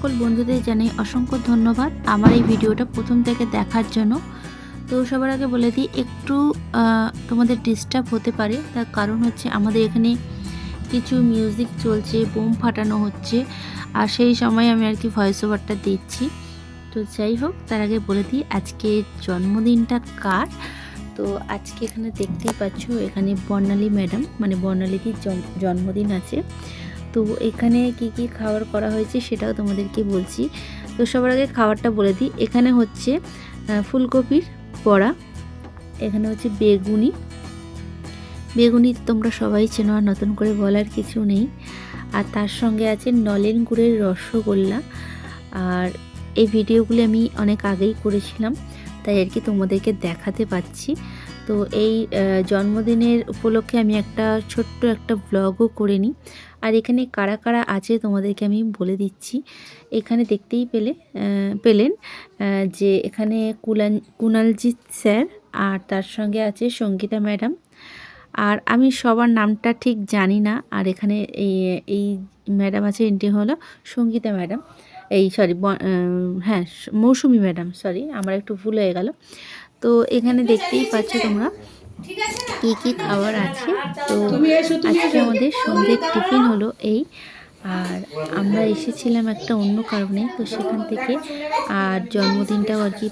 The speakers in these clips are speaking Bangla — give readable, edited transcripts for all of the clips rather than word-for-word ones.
সকল বন্ধুদের জানাই অসংখ্য ধন্যবাদ আমার এই ভিডিওটা প্রথম থেকে দেখার জন্য। তো সবার আগে বলে দিই, একটু তোমাদের ডিস্টার্ব হতে পারে, তার কারণ হচ্ছে আমাদের এখানে কিছু মিউজিক চলছে, বোম ফাটানো হচ্ছে, আর সেই সময় আমি আর কি ভয়েস ওভারটা দিচ্ছি। তো যাই হোক, তার আগে বলে দিই আজকে জন্মদিনটা কার। তো আজকে এখানে দেখতেই পাচ্ছ, এখানে বর্ণালী ম্যাডাম মানে বর্ণালীদির জন্মদিন আছে। তো এখানে কি কি খাবার করা হয়েছে সেটাও তোমাদেরকে বলছি। তো সবার আগে খাবারটা বলে দিই, এখানে হচ্ছে ফুলকপির বড়া, এখানে হচ্ছে বেগুনি। বেগুনি তোমরা সবাই চেনো, আর নতুন করে বলার কিছু নেই। আর তার সঙ্গে আছে নলেন গুড়ের রসগোল্লা। আর এই ভিডিওগুলি আমি অনেক আগেই করেছিলাম, তাই আর কি তোমাদেরকে দেখাতে পাচ্ছি। তো এই জন্মদিনের উপলক্ষে আমি একটা ছোট্ট একটা ব্লগও করে নিই। আর এখানে কারা কারা আছে তোমাদেরকে আমি বলে দিচ্ছি। এখানে দেখতেই পেলেন যে এখানে কুনালজিৎ স্যার, আর তার সঙ্গে আছে সঙ্গীতা ম্যাডাম। আর আমি সবার নামটা ঠিক জানি না। আর এখানে এই ম্যাডাম আছে, এটি হলো সঙ্গীতা ম্যাডাম, এই সরি হ্যাঁ মৌসুমি ম্যাডাম, সরি আমার একটু ভুল হয়ে গেল। তো এখানে দেখতেই পাচ্ছ তোমরা কী কী খাবার আছে। তো আজকে আমাদের সন্ধ্যের টিফিন হলো এই। আর আমরা এসেছিলাম একটা অন্য কারণে, তো সেখান থেকে আর জন্মদিনটাও আর কি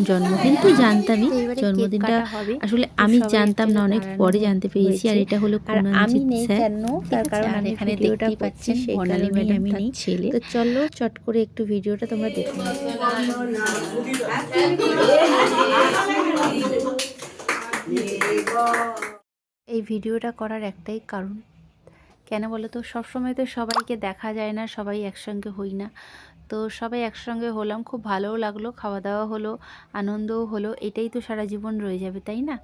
জন্মদিন তো জানতামই, জন্মদিনটা আসলে আমি জানতাম না, অনেক পরে জানতে পেরেছি। আর এটা হলো কুনালজিৎ স্যার, তার কারণ আমি এখানে দেখতেই পাচ্ছি বর্ণালী ম্যাডাম তার ছেলে। তো চলো চট করে একটু ভিডিওটা তোমরা দেখো। এই ভিডিওটা করার একটাই কারণ, কেন বলো তো, সবসময় তো সবাইকে দেখা যায় না, সবাই একসঙ্গে হই না। তো সবাই একসঙ্গে হলাম, খুব ভালোও লাগলো, খাওয়া দাওয়া হলো, আনন্দও হলো, এটাই তো সারা জীবন রয়ে যাবে, তাই না?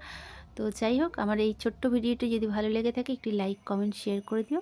তো যাই হোক, আমার এই ছোট্ট ভিডিওটি যদি ভালো লেগে থাকে একটি লাইক কমেন্ট শেয়ার করে দিও।